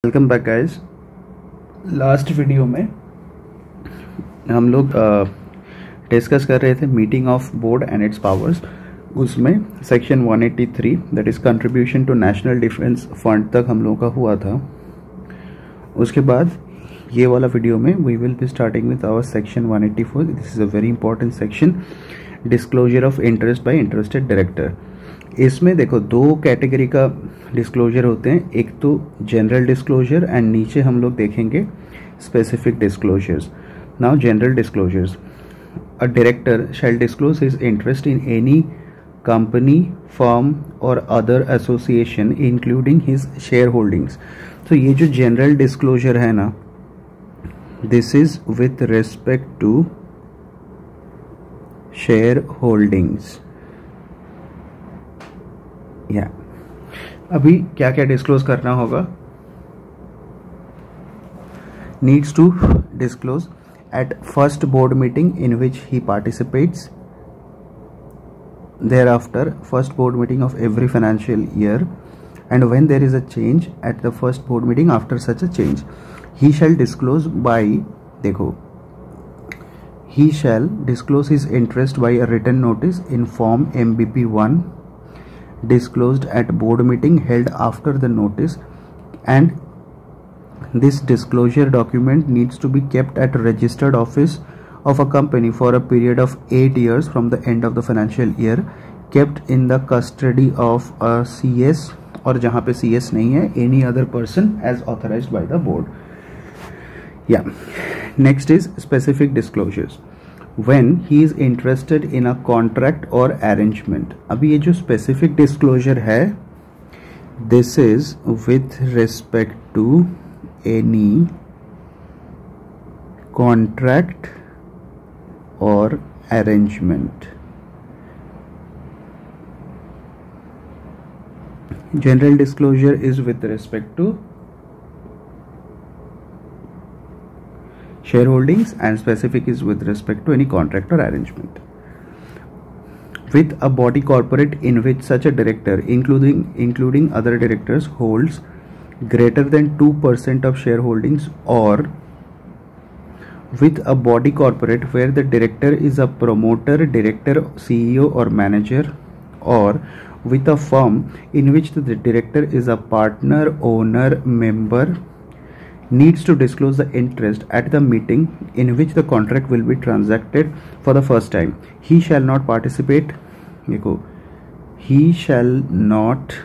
Welcome back guys. Last video में हम लोग डिस्कस कर रहे थे meeting of board and its powers. उसमें section 183 that is contribution to national defence fund तक हम लोगों का हुआ था। उसके बाद ये वाला वीडियो में we will be starting with our section 184। This is a very important section, disclosure of interest by interested director. इसमें देखो दो कैटेगरी का डिस्क्लोजर होते हैं, एक तो जनरल डिस्क्लोजर एंड नीचे हम लोग देखेंगे specific disclosures. Now general disclosures, a director shall disclose his interest in any company, firm और other association including his share holdings. तो ये जो जनरल डिस्क्लोजर है ना, this is with respect to share holdings. या अभी क्या क्या डिस्क्लोज करना होगा? Needs to disclose at first board meeting in which he participates, thereafter first board meeting of every financial year, and when there is a change at the first board meeting after such a change he shall disclose by he shall disclose his interest by a written notice in form MBP1 disclosed at board meeting held after the notice, and this disclosure document needs to be kept at registered office of a company for a period of 8 years from the end of the financial year, kept in the custody of a CS, और जहाँ पे CS नहीं है, any other person as authorized by the board. Yeah. Next is specific disclosures. When he is interested in a contract or arrangement. अभी ये जो specific disclosure है, this is with respect to any contract or arrangement. General disclosure is with respect to shareholdings and specific is with respect to any contract or arrangement. With a body corporate in which such a director including other directors holds greater than 2% of shareholdings, or with a body corporate where the director is a promoter, director, CEO or manager, or with a firm in which the director is a partner, owner, member, needs to disclose the interest at the meeting in which the contract will be transacted for the first time. He shall not participate, he shall not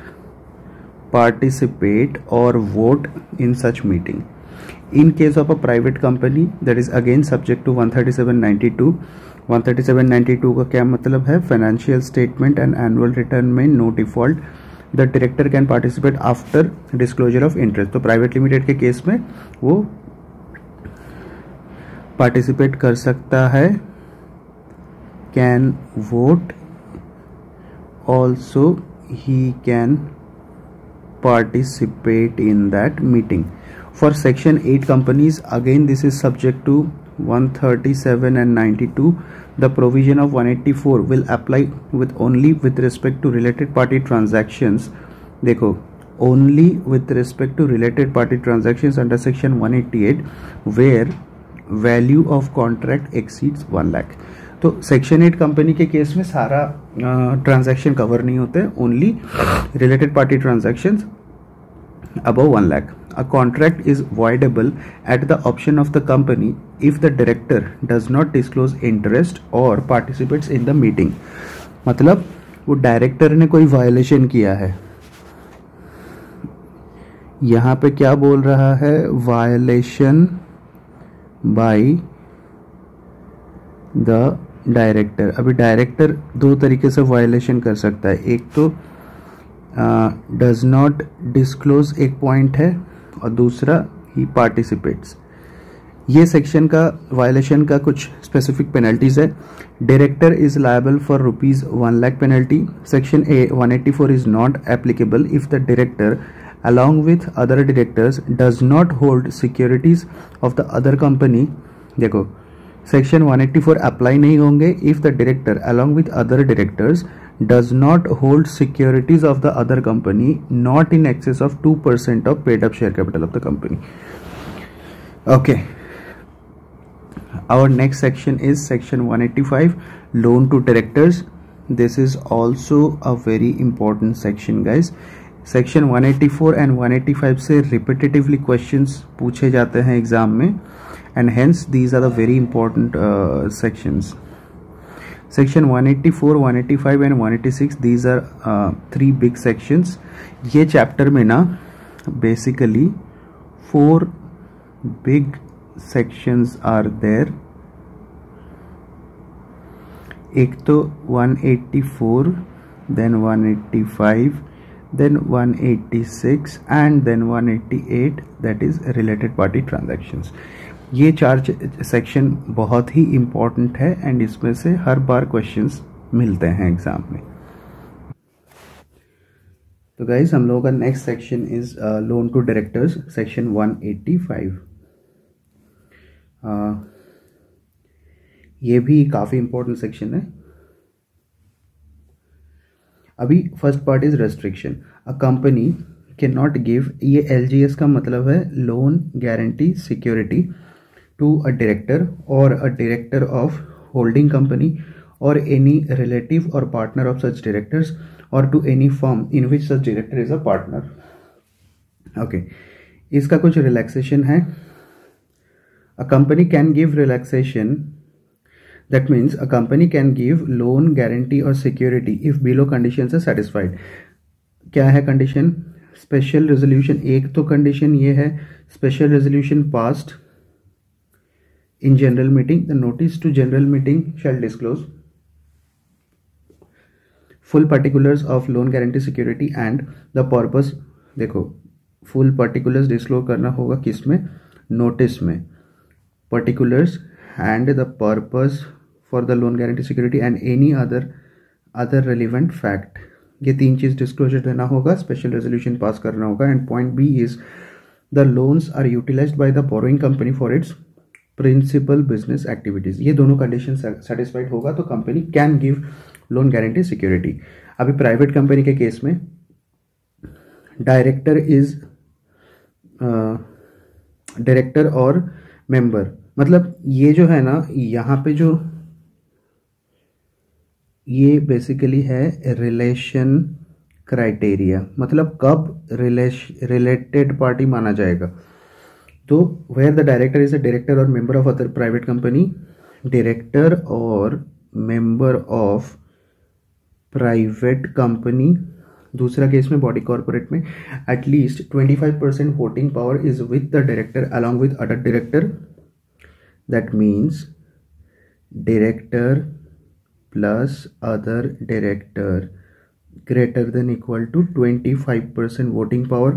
participate or vote in such meeting. In case of a private company, that is again subject to 137(92). 137(92) का क्या मतलब है? Financial statement and annual return में no default the director can participate after disclosure of interest. तो private limited के case में वो participate कर सकता है, can vote, also he can participate in that meeting. For section 8 companies, again this is subject to 137 and 92. The provision of 184 will apply only with respect to related party transactions. देखो, only with respect to related party transactions under section 188 where value of contract exceeds 1 lakh. तो section 8 company के case में सारा transaction cover नहीं होते, only related party transactions above 1 lakh. A contract is voidable at the option of the company if the director does not disclose interest or participates in the meeting. मतलब वो director ने कोई violation किया है, यहाँ पे क्या बोल रहा है? Violation by the director. अभी डायरेक्टर दो तरीके से वायलेशन कर सकता है, एक तो डज नॉट डिस्क्लोज एक पॉइंट है, और दूसरा ही पार्टिसिपेट्स। ये सेक्शन का वायलेशन का कुछ स्पेसिफिक पेनल्टीज है। Director is liable for ₹1 lakh penalty. Section 184 is not applicable if the director along with other directors does not hold securities of the other company। देखो, section 184 apply नहीं होंगे if the director along with other directors does not hold securities of the other company not in excess of 2% of paid up share capital of the company. Okay, our next section is section 185, loan to directors. This is also a very important section guys. Section 184 and 185 से repetitively questions पूछे जाते हैं exam में, and hence these are the very important sections. Section 184, 185 and 186 these are 3 big sections. ये chapter में ना basically 4 big sections are there. एक तो 184, then 185, then 186 and then 188, that is related party transactions. ये 4 सेक्शन बहुत ही important है and इसमें से हर बार क्वेश्चंस मिलते हैं एग्जाम में. तो गाइस हम लोगों का next section is loan to directors, section 185. ये भी काफ़ी इम्पोर्टेंट सेक्शन है. अभी first part is restriction. A company can not give, ये LGS का मतलब है loan guarantee security, to a director और a director of holding company और एनी रिलेटिव और पार्टनर ऑफ सच डायरेक्टर्स और to any firm in which such director is a partner. Okay, इसका कुछ रिलैक्सेशन है. अ company can give relaxation. That means a company can give loan, guarantee or security if below conditions are satisfied. क्या है condition? Special resolution. एक तो condition ये है, special resolution passed in general meeting. The notice to general meeting shall disclose full particulars of loan guarantee security and the purpose. देखो, full particulars disclose करना होगा किस में? नोटिस में. Particulars and the purpose for the loan guarantee security and any other relevant fact. ये 3 चीज disclosure देना होगा, स्पेशल रेजोल्यूशन पास करना होगा. And point B is the loans are utilised by the borrowing company for its principal business activities. ये दोनों condition satisfied होगा तो company can give loan guarantee security. अभी प्राइवेट कंपनी के केस में director is director और member, मतलब ये जो है ना यहाँ पे जो ये बेसिकली है रिलेशन क्राइटेरिया, मतलब कब रिलेटेड पार्टी माना जाएगा. तो where the director is a director और member of other private company, director और मेंबर ऑफ प्राइवेट कंपनी. दूसरा केस में बॉडी कॉर्पोरेट में at least 25% voting power is with the director along with other director. That means director plus other director greater than equal to 25% voting power.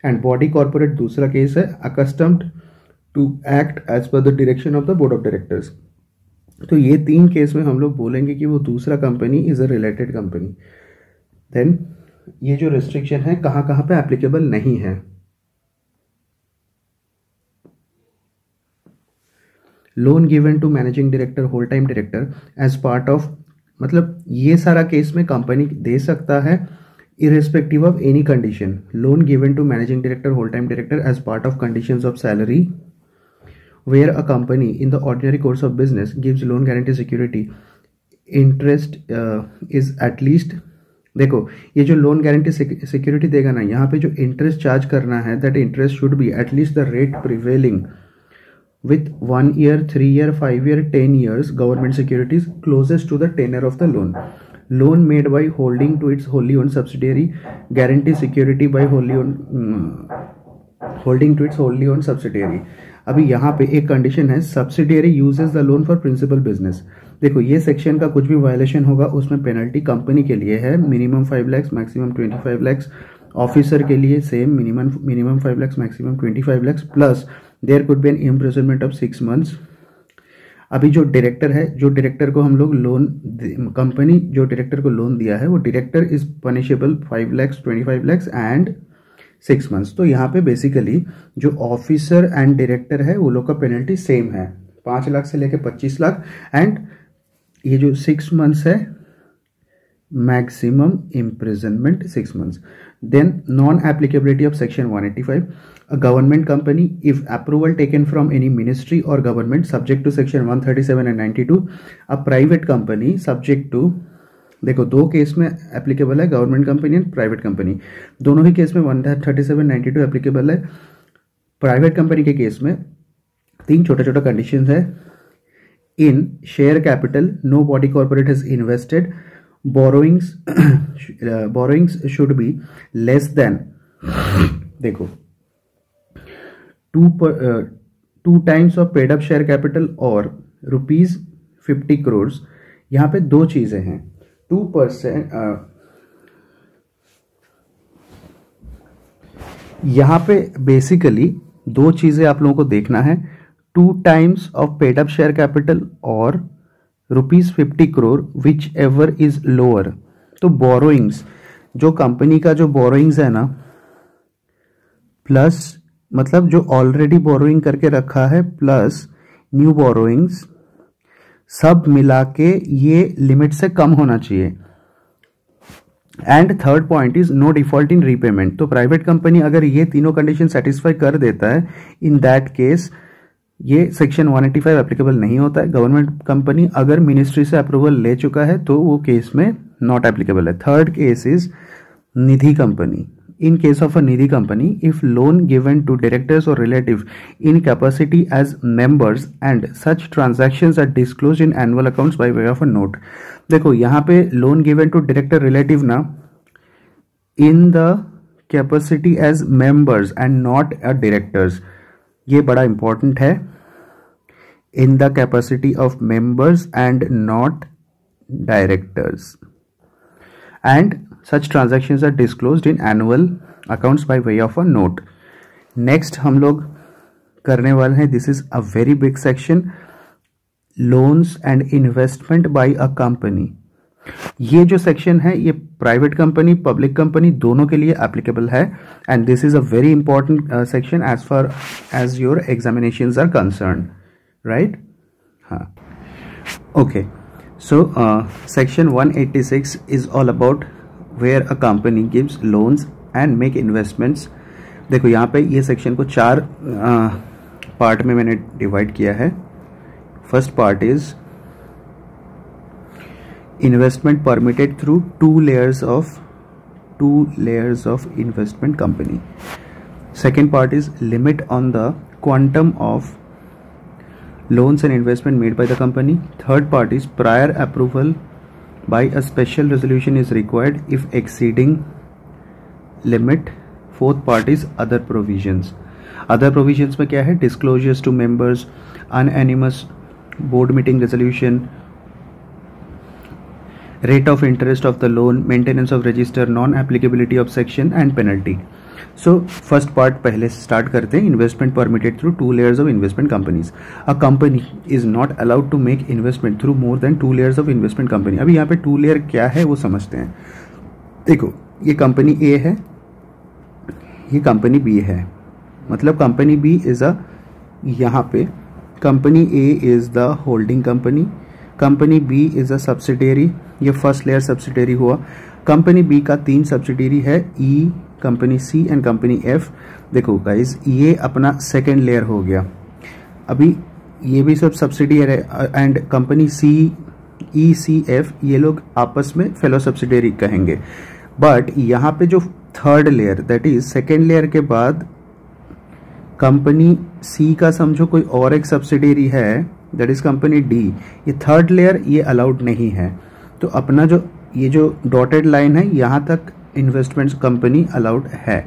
And body corporate दूसरा case है accustomed to act as per the direction of the board of directors. तो ये 3 case में हम लोग बोलेंगे कि वो दूसरा company is a related company. Then ये जो रिस्ट्रिक्शन है कहाँ कहाँ पे एप्लीकेबल नहीं है. Loan given to managing director, whole time director as part of, मतलब ये सारा केस में कंपनी दे सकता है irrespective of any condition. Loan given to managing director, whole time director as part of conditions of salary where a company in the ordinary course of business gives loan guarantee security. Interest is at least, देखो ये जो loan guarantee security देगा ना, यहाँ पे जो interest charge करना है that interest should be at least the rate prevailing with 1 year, 3 year, 5 year, 10 years government securities closest to the tenure of the loan. Loan made by holding to its wholly owned subsidiary, guarantee security by wholly owned holding to its wholly owned subsidiary. अभी यहाँ पे एक condition है, subsidiary uses the loan for principal business. देखो ये section का कुछ भी वायलेशन होगा उसमें पेनल्टी कंपनी के लिए है minimum 5 lakhs maximum 25 lakhs. Officer के लिए same minimum 5 lakhs maximum 25 lakhs plus there could be an imprisonment of 6 months. अभी जो डायरेक्टर है, जो डायरेक्टर को हम लोग लोन, कंपनी जो डायरेक्टर को लोन दिया है वो director is punishable 5 lakhs 25 lakhs and 6 months. तो यहाँ पे बेसिकली जो ऑफिसर एंड डायरेक्टर है वो लोग का पेनल्टी सेम है, 5 लाख से लेके 25 लाख. एंड ये जो 6 months है maximum imprisonment 6 months. Then non-applicability of section 185. A government company, if approval taken from any ministry or government, subject to section 137 and 92. A private company subject to, देखो दो case में applicable है, government company and private company, दोनों ही case में 137 92 applicable है. Private company के case में तीन छोटा छोटा कंडीशंस है. In share capital no body corporate has invested, borrowings should be less than, देखो 2 times of paid up share capital और ₹50 crore. यहां पे दो चीजें हैं. 2% यहां पे बेसिकली दो चीजें आप लोगों को देखना है. 2 times of paid up share capital और ₹50 crore which ever is lower. तो बोरोइंग्स, जो कंपनी का जो बोरोइंग्स है ना, प्लस मतलब जो ऑलरेडी बोरोइंग करके रखा है प्लस न्यू बोरोइंग्स, सब मिला के ये लिमिट से कम होना चाहिए. And third point is no default in repayment. तो प्राइवेट कंपनी अगर ये तीनों कंडीशन सेटिस्फाई कर देता है, इन दैट केस ये सेक्शन 185 एप्लीकेबल नहीं होता है. गवर्नमेंट कंपनी अगर मिनिस्ट्री से अप्रूवल ले चुका है तो वो केस में नॉट एप्लीकेबल है. Third case is Nidhi company. In case of a Nidhi company, if loan given to directors or relative in capacity as members and such transactions are disclosed in annual accounts by way of a note. देखो यहाँ पे loan given to director relative ना, in the capacity as members and not a directors, ये बड़ा important है. In the capacity of members and not directors. And such transactions are disclosed in annual accounts by way of a note. Next हम लोग करने वाले हैं, this is a very big section, loans and investment by a company. ये जो section है ये private company public company दोनों के लिए एप्लीकेबल है. And this is a very important section as far as your examinations are concern, right? हाँ, okay. So section 186 is all about where a company gives loans and make investments. देखो यहाँ पे ये section को 4 part में मैंने divide किया है. First part is investment permitted through 2 layers of investment company. Second part is limit on the quantum of loans and investment made by the company. Third part is prior approval by a special resolution is required if exceeding limit. Fourth part is other provisions. Other provisions में क्या है? Disclosures to members, unanimous board meeting resolution, rate of interest of the loan, maintenance of register, non-applicability of section and penalty. So first part पहले start करते हैं. Investment permitted through 2 layers of investment companies. A company is not allowed to make investment through more than 2 layers of investment company. अभी यहाँ पे 2 layer क्या है वो समझते हैं. देखो ये कंपनी A है, ये कंपनी B है. मतलब कंपनी B इज अ, यहाँ पे company A is the holding company, company B is a subsidiary. ये फर्स्ट लेयर सब्सिडियरी हुआ. कंपनी B का 3 सब्सिडियरी है, E, company C and company F. देखो गाइज ये अपना सेकेंड लेयर हो गया. अभी ये भी सब सब्सिडियरी है and company C, E, C, F ये लोग आपस में फेलो सब्सिडियरी कहेंगे. बट यहाँ पे जो third layer that is second layer के बाद कंपनी C का समझो कोई और एक सब्सिडियरी है दैट इज कंपनी D. ये थर्ड लेयर ये अलाउड नहीं है. तो अपना जो ये जो डॉटेड लाइन है यहाँ तक इन्वेस्टमेंट्स कंपनी अलाउड है.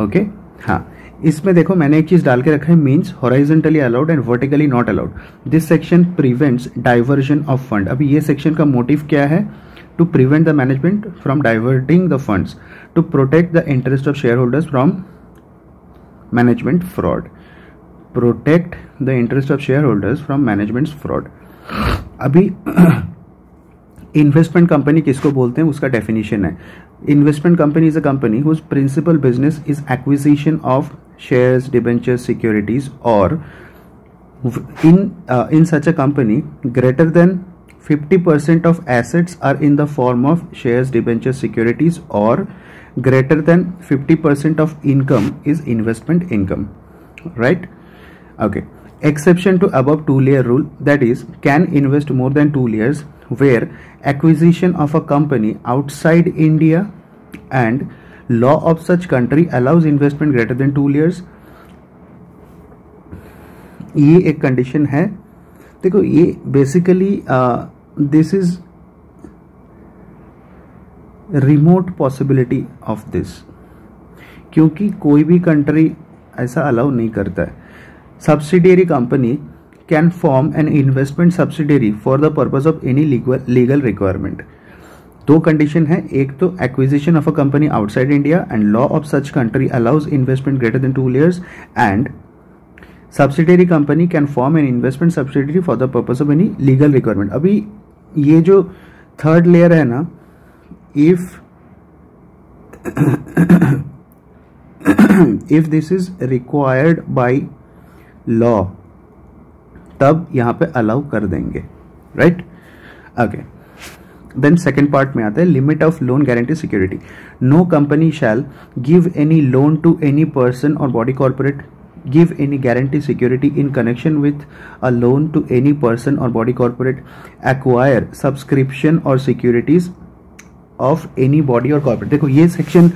ओके हाँ, इसमें देखो मैंने एक चीज डाल के रखा है, means horizontally allowed and vertically not allowed. This section prevents diversion of fund. अभी ये सेक्शन का मोटिव क्या है? To prevent the management from diverting the funds, to protect the interest of share holders from management fraud. Protect the interest of share holders from management fraud. अभी investment company किसको बोलते हैं उसका definition है. Investment company is a company whose principal business is acquisition of shares, debentures, securities और in such a company greater than 50% of assets are in the form of shares, debentures, securities, or greater than 50% of income is investment income, right? Okay. Exception to above two-layer rule, that is, can invest more than 2 layers where acquisition of a company outside India and law of such country allows investment greater than 2 layers. ये एक condition है. देखो ये basically this is remote possibility of this, क्योंकि कोई भी country ऐसा allow नहीं करता है. Subsidiary company can form an investment subsidiary for the purpose of any legal requirement. 2 condition है, एक तो acquisition of a company outside India and law of such country allows investment greater than 2 layers, and subsidiary company can form an investment subsidiary for the purpose of any legal requirement. अभी ये जो third layer है ना, if this is required by law, तब यहां पे allow कर देंगे, right? Okay. Then second part में आता है limit of loan guarantee security. No company shall give any loan to any person और body corporate, give any guarantee security in connection with a loan to any person or body corporate, acquire subscription or securities of any body or corporate. देखो ये section,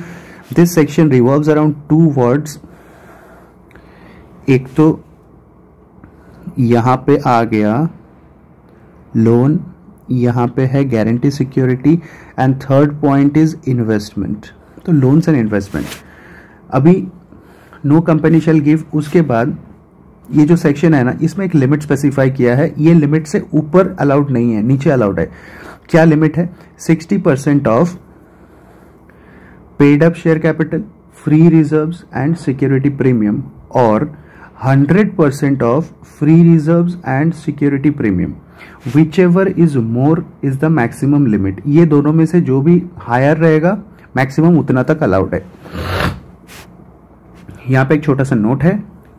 this section revolves around 2 words. एक तो यहां पे आ गया loan, यहां पे है guarantee security, and third point is investment. तो लोन्स एंड इन्वेस्टमेंट. अभी नो कंपनी शैल गिव, उसके बाद ये जो सेक्शन है ना, इसमें एक लिमिट स्पेसिफाई किया है. ये लिमिट से ऊपर अलाउड नहीं है, नीचे अलाउड है. क्या लिमिट है? 60% of paid up share capital, free reserves and security premium, और 100% of free reserves and security premium. Whichever is more is the maximum limit. ये दोनों में से जो भी हायर रहेगा, मैक्सिमम उतना तक अलाउड है. यहां पे एक छोटा सा नोट है.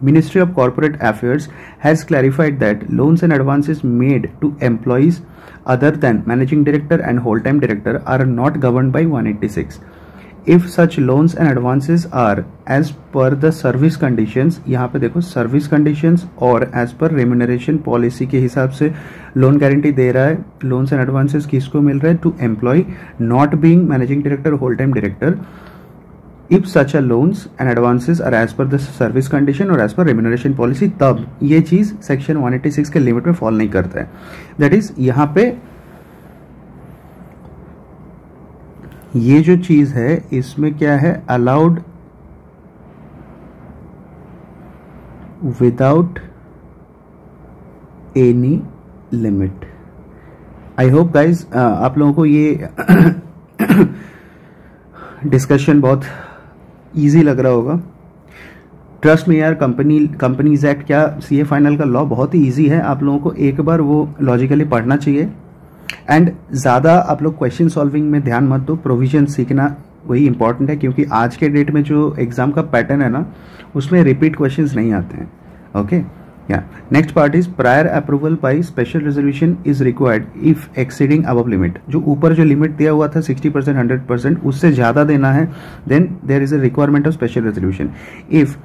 Ministry of corporate affairs has clarified that loans and advances made to employees other than managing director and whole time director are not governed by 186. If such loans and advances are as per the service conditions, यहाँ पे देखो service conditions और as per remuneration policy के हिसाब से loan guarantee दे रहा है. Loans and advances किसको मिल रहा है? To employee not being managing director, whole time director. If such a loans and advances are as per the service condition or as per remuneration policy, तब ये चीज section 186 के लिमिट में fall नहीं करता है. दैट इज यहां पे ये जो चीज है इसमें क्या है? Allowed without any limit. I hope guys आप लोगों को ये डिस्कशन बहुत इजी लग रहा होगा. ट्रस्ट में यार, कंपनीज एक्ट क्या सीए फाइनल का लॉ बहुत ही इजी है. आप लोगों को एक बार वो लॉजिकली पढ़ना चाहिए, एंड ज़्यादा आप लोग क्वेश्चन सॉल्विंग में ध्यान मत दो. प्रोविजन सीखना वही इंपॉर्टेंट है, क्योंकि आज के डेट में जो एग्जाम का पैटर्न है ना, उसमें रिपीट क्वेश्चंस नहीं आते हैं. Okay. Yeah. Next part is prior approval by special resolution is required if exceeding above limit. जो ऊपर जो लिमिट दिया हुआ था 60%, 100%, उससे ज्यादा देना है, then there is a requirement of special resolution. If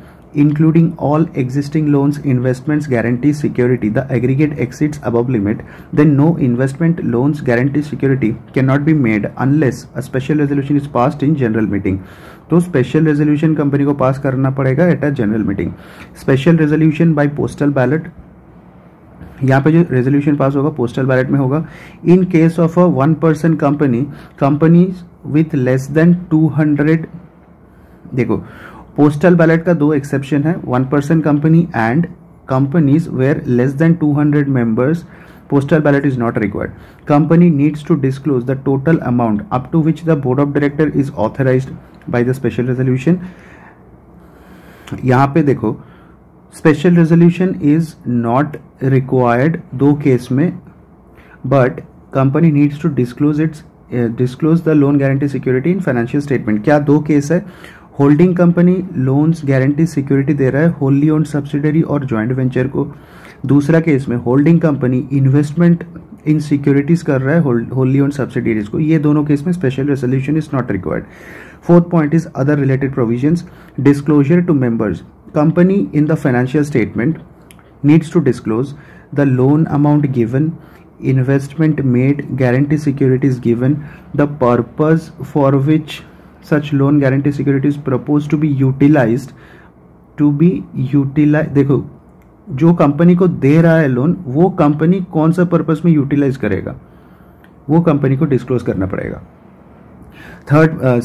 including all existing loans, investments, guarantees, security, the aggregate exceeds above limit, then no investment, loans, guarantees, security cannot be made unless a special resolution is passed in general meeting. तो special resolution company को पास करना पड़ेगा at a general meeting. Special resolution bye postal ballot, यहाँ पे जो resolution pass होगा postal ballot में होगा. In case of a 1% company with less than 200, देखो पोस्टल बैलेट का 2 एक्सेप्शन है, 1% company and companies where less than 200 members. Postal ballot is not required. Company needs to disclose the total amount up to which the board of director is authorized by the special resolution. यहाँ पे देखो special resolution is not required 2 case में, but company needs to disclose the loan guarantee security in financial statement. क्या 2 case है? Holding company loans guarantee security दे रहा है wholly owned subsidiary और ज्वाइंट वेंचर को, दूसरा केस में holding company investment in securities कर रहा है होली ओन सब्सिडीज को, ये दोनों केस में special resolution is not required. Fourth point is other related provisions. Disclosure to members. Company in the financial statement needs to disclose the loan amount given, investment made, guarantee securities given, the purpose for which such loan guarantee securities proposed to be utilized. देखो, जो company को दे रहा है loan, वो company कौन सा purpose में utilise करेगा, वो कंपनी को डिस्क्लोज करना पड़ेगा.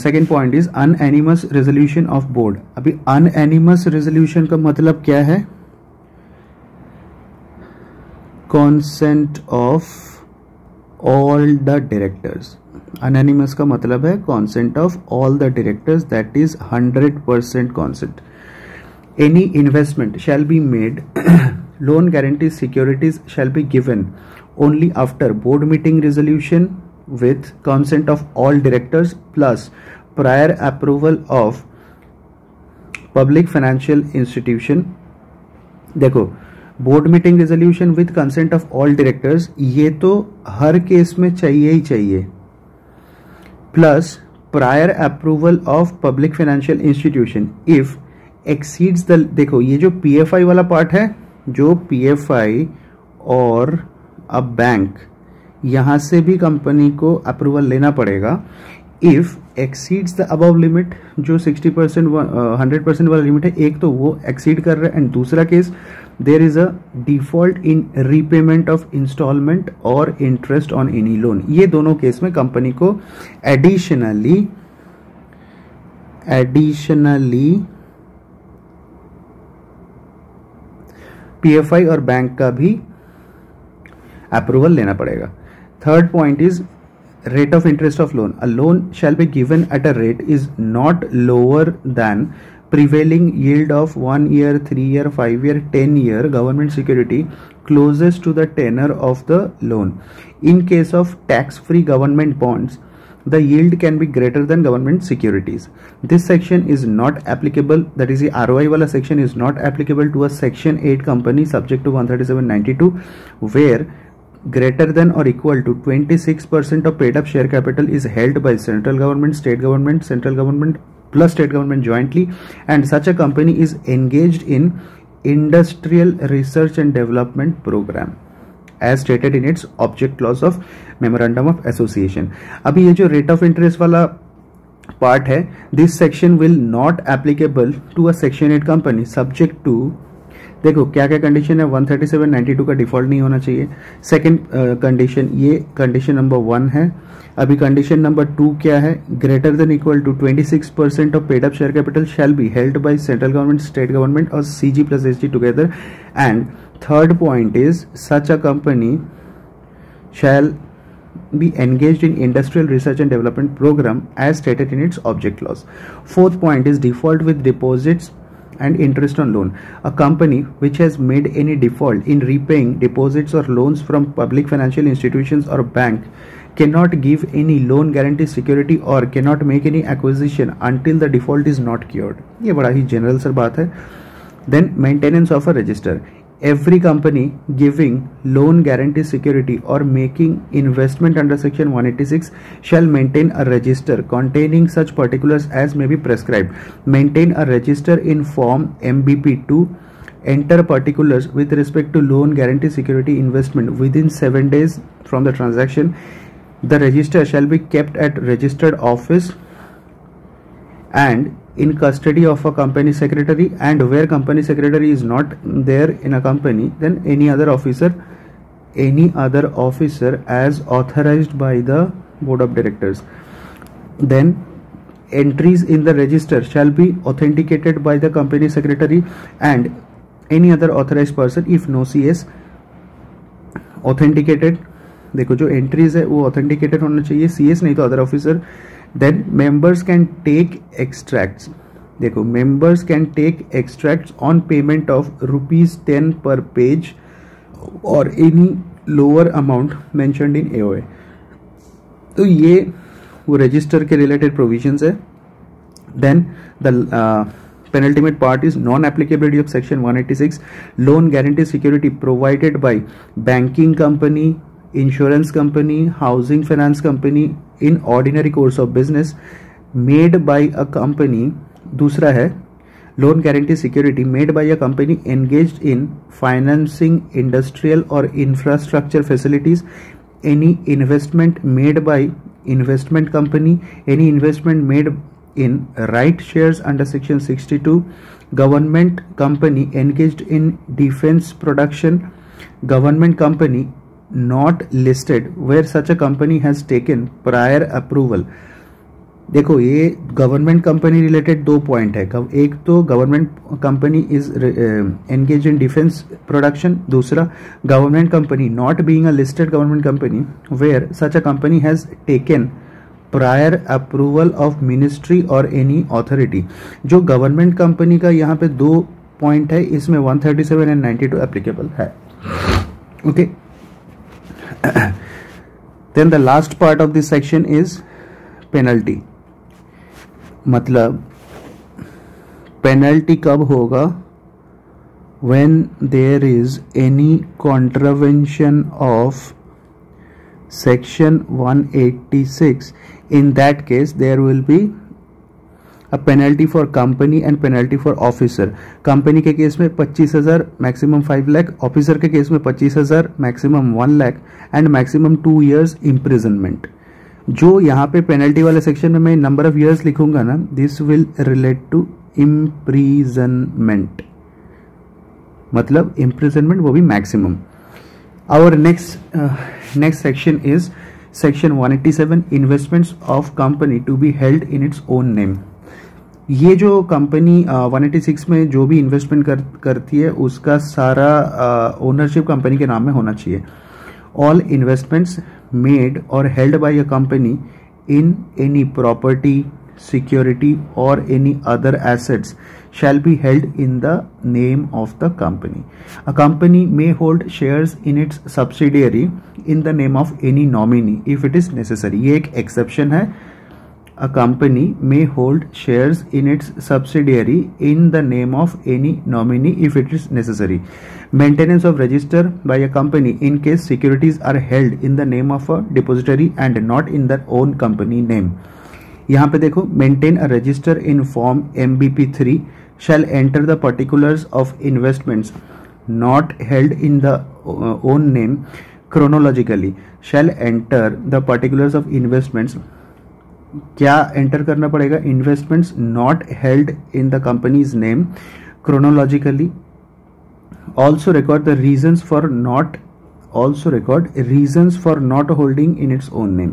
Second point is unanimous resolution of board. अभी अनएनिमस रेजोल्यूशन का मतलब क्या है? consent of all the directors. Unanimous का मतलब है consent of all the directors, that is 100% consent. Any investment shall be made, loan guarantee securities shall be given only after board meeting resolution with consent of all directors plus prior approval of public financial institution. देखो, board meeting resolution with consent of all directors, ये तो हर case में चाहिए ही चाहिए, plus prior approval of public financial institution if exceeds the. देखो, ये जो PFI वाला पार्ट है, जो पीएफआई और अ बैंक, यहां से भी कंपनी को अप्रूवल लेना पड़ेगा. If exceeds the above limit, जो 60% 100% वाला लिमिट है, एक तो वो एक्सीड कर रहा है, एंड दूसरा case there is a default in repayment of instalment और इंटरेस्ट ऑन एनी लोन. ये दोनों केस में कंपनी को एडिशनली पीएफआई और बैंक का भी अप्रूवल लेना पड़ेगा. Third point is rate of interest of loan. A loan shall be given at a rate is not lower than prevailing yield of 1 year, 3 year, 5 year, 10 year government security closest to the tenor of the loan. In case of tax-free government bonds, the yield can be greater than government securities. This section is not applicable, that is the ROI wala section is not applicable to a section 8 company subject to 137(92) where greater than or equal to 26% of paid up share capital is held by central government, state government, central government plus state government jointly, and such a company is engaged in industrial research and development program as stated in its object clause of memorandum of association. अभी ये जो rate of interest वाला part है, this section will not applicable to a section 8 company subject to. देखो क्या क्या condition है, 137(92) का डिफॉल्ट नहीं होना चाहिए. सेकंड कंडीशन, ये कंडीशन नंबर 1 है. अभी कंडीशन नंबर 2 क्या है? Greater than equal to 26% of paid up share capital shall be held by central government, state government और CG plus SG together. And third point is such a company shall be engaged in industrial research and development program as stated in its object clause. Fourth point is default with deposits and interest on loan. A company which has made any default in repaying deposits or loans from public financial institutions or bank cannot give any loan guarantee security or cannot make any acquisition until the default is not cured. ये बड़ा ही general सा बात है. Then maintenance of a register. Every company giving loan guarantee security or making investment under section 186 shall maintain a register containing such particulars as may be prescribed. Maintain a register in form MBP2. Enter particulars with respect to loan guarantee security investment within 7 days from the transaction. The register shall be kept at registered office and in custody of a company secretary, and where company secretary is not there in a company, then any other officer as authorized by the board of directors. Then entries in the register shall be authenticated by the company secretary and any other authorized person if no CS authenticated. देखो जो entries है वो authenticated होना चाहिए, CS नहीं तो other officer. Then members can take extracts. देखो members can take extracts on payment of ₹10 per page or any lower amount mentioned in AOA. तो ये वो रजिस्टर के रिलेटेड प्रोविजंस है. Then the penultimate part is non-applicability of section 186, loan guarantee security provided by banking company, insurance company, housing finance company in ordinary course of business made by a company. दूसरा है loan guarantee security made by a company engaged in financing industrial or infrastructure facilities, any investment made by investment company, any investment made in right shares under section 62, government company engaged in defense production, government company not listed where such a company has taken prior approval. देखो ये government company related 2 point है. एक तो government company is engage in defence production, दूसरा government company not being a listed government company where such a company has taken prior approval of ministry और any authority. जो government company का यहाँ पे 2 point है, इसमें 137 एंड 92 एप्लीकेबल है. Okay, then the last part of this section is penalty. मतलब penalty कब होगा? when there is any contravention of section 186, in that case there will be a penalty for company and penalty for officer. Company के case में 25,000 maximum 5 lakh, officer के case में 25,000 maximum 1 lakh and maximum 2 years imprisonment. जो यहाँ पे penalty वाले section में मैं नंबर ऑफ ईयर्स लिखूंगा ना, this will relate to imprisonment, मतलब इम्प्रिजनमेंट वो भी maximum. Our next section is section 187, investments of company to be held in its own name. ये जो कंपनी 186 में जो भी इन्वेस्टमेंट करती है उसका सारा ओनरशिप कंपनी के नाम में होना चाहिए. All investments made or held by a company in any property, security or any other assets shall be held in the name of the company. A company may hold shares in its subsidiary in the name of any nominee if it is necessary. ये एक exception है. A company may hold shares in its subsidiary in the name of any nominee if it is necessary. Maintenance of register by a company in case securities are held in the name of a depository and not in their own company name. यहाँ पे देखो, maintain a register in form MBP3 shall enter the particulars of investments not held in the own name chronologically. Shall enter the particulars of investments. क्या enter करना पड़ेगा? Investments not held in the companies name chronologically. Also record the reasons for not holding in its own name.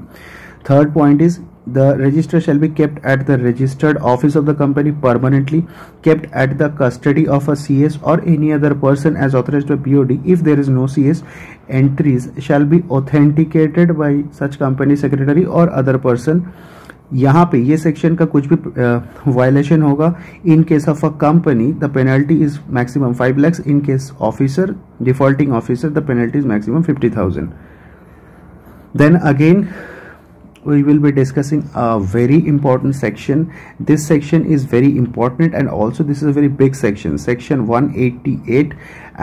Third point is the register shall be kept at the registered office of the company permanently, kept at the custody of a CS or any other person as authorized by BOD. If there is no CS, entries shall be authenticated by such company secretary or other person. यहाँ पे ये section का कुछ भी violation होगा, in case of a company the penalty is maximum 5 lakhs. In case officer, defaulting officer, the penalty is maximum 50,000. Then again we will be discussing a very important section. This section is very important and also this is a very big section. Section 188,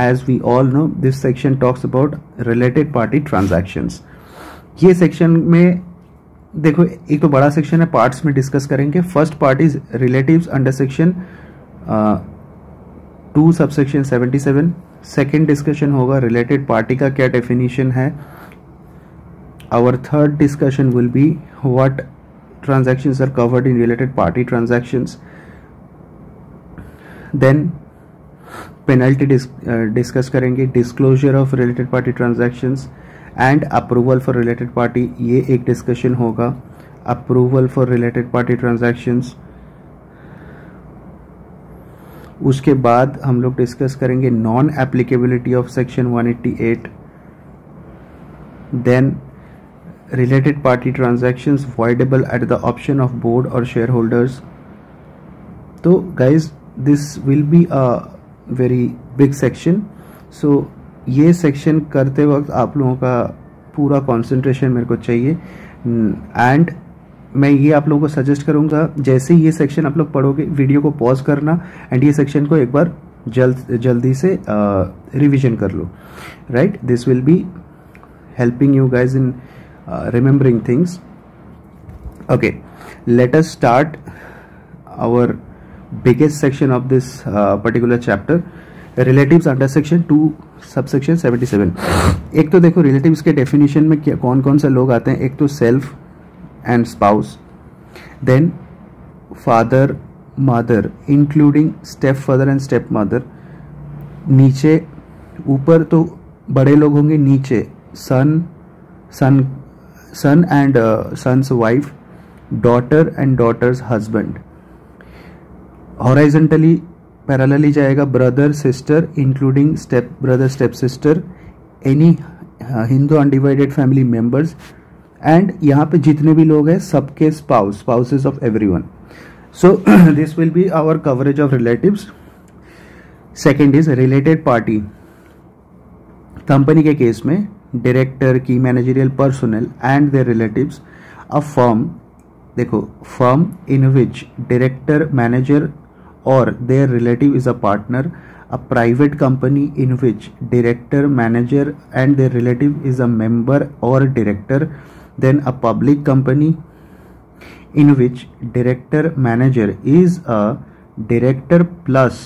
as we all know, this section talks about related party transactions. ये section में देखो, एक तो बड़ा section है, parts में discuss करेंगे. First part is relatives under section 2 subsection 77. Second discussion होगा related party का क्या definition है. Our third discussion will be what transactions are covered in related party transactions. Then penalty discuss करेंगे, disclosure of related party transactions and approval for related party. ये एक discussion होगा, approval for related party transactions. उसके बाद हम लोग discuss करेंगे non applicability of section 188. Then related party transactions voidable at the option of board or shareholders. तो guys, this will be a very big section. So ये section करते वक्त आप लोगों का पूरा concentration मेरे को चाहिए. And मैं ये आप लोगों को सजेस्ट करूंगा, जैसे ही ये सेक्शन आप लोग पढ़ोगे वीडियो को पॉज करना एंड ये सेक्शन को एक बार जल्दी से रिवीजन कर लो, right. This will be helping you guys in remembering things. Okay, let us start our biggest section of this particular chapter, relatives under section 2 subsection 77. एक तो देखो relatives के definition में क्या कौन कौन से लोग आते हैं. एक तो self and spouse, then father mother including stepfather and stepmother. नीचे ऊपर तो बड़े लोग होंगे, नीचे son and son's wife, daughter and daughter's husband. Horizontally parallelly जाएगा brother sister including step brother step sister, any Hindu undivided family members, and यहाँ पे जितने भी लोग हैं सबके spouses of everyone. So this will be our coverage of relatives. Second is related party. Company के case में डायरेक्टर की managerial personal and their relatives. A firm, देखो firm in which director manager or their relative is a partner. A private company in which director manager and their relative is a member or director. Then a public company in which director manager is a director plus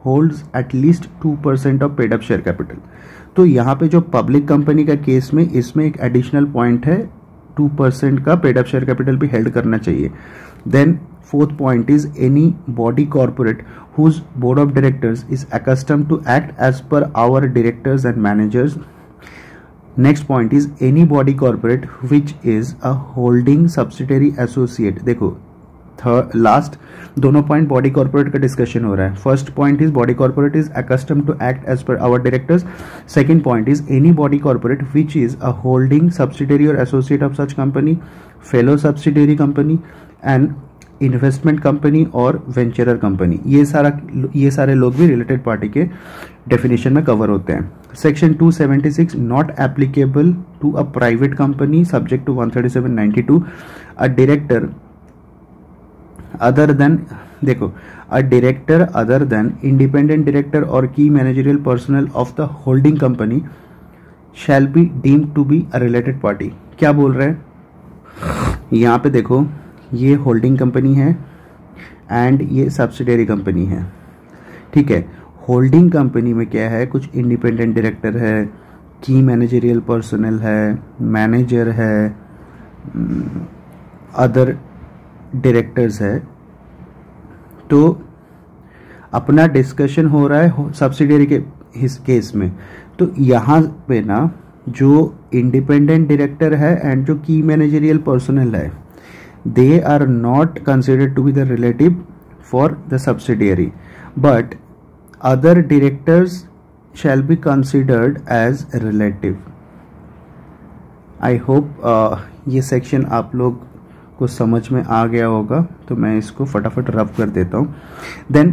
holds at least 2% of paid up share capital. तो यहाँ पे जो public company का case में इसमें एक additional point है, 2% का पेड अप शेयर कैपिटल भी हेल्ड करना चाहिए. Then fourth point is any body corporate whose board of directors is accustomed to act as per our directors and managers. Next point is any body corporate which is a holding subsidiary associate. देखो last दोनों point body corporate का discussion हो रहा है. First point is body corporate is accustomed to act as per our directors. Second point is any body corporate which is a holding subsidiary or associate of such company, fellow subsidiary company and investment company और venturer company. ये सारे लोग भी related party के definition में cover होते हैं. Section 276 not applicable to a private company subject to 137(92). A director other than, देखो a director other than independent director और की managerial personal of the holding company shall be deemed to be a related party. क्या बोल रहे हैं यहाँ पे, देखो ये होल्डिंग कंपनी है एंड ये सब्सिडियरी कंपनी है, ठीक है. होल्डिंग कंपनी में क्या है, कुछ इंडिपेंडेंट डायरेक्टर है, की मैनेजरियल पर्सनल है, मैनेजर है, अदर डायरेक्टर्स है. तो अपना डिस्कशन हो रहा है सब्सिडियरी के इस केस में. तो यहाँ पे ना जो इंडिपेंडेंट डायरेक्टर है एंड जो की मैनेजरियल पर्सनल है, they are not considered to be the relative for the subsidiary, but other directors shall be considered as relative. I hope ये सेक्शन आप लोग को समझ में आ गया होगा, तो मैं इसको फटाफट रफ कर देता हूँ. Then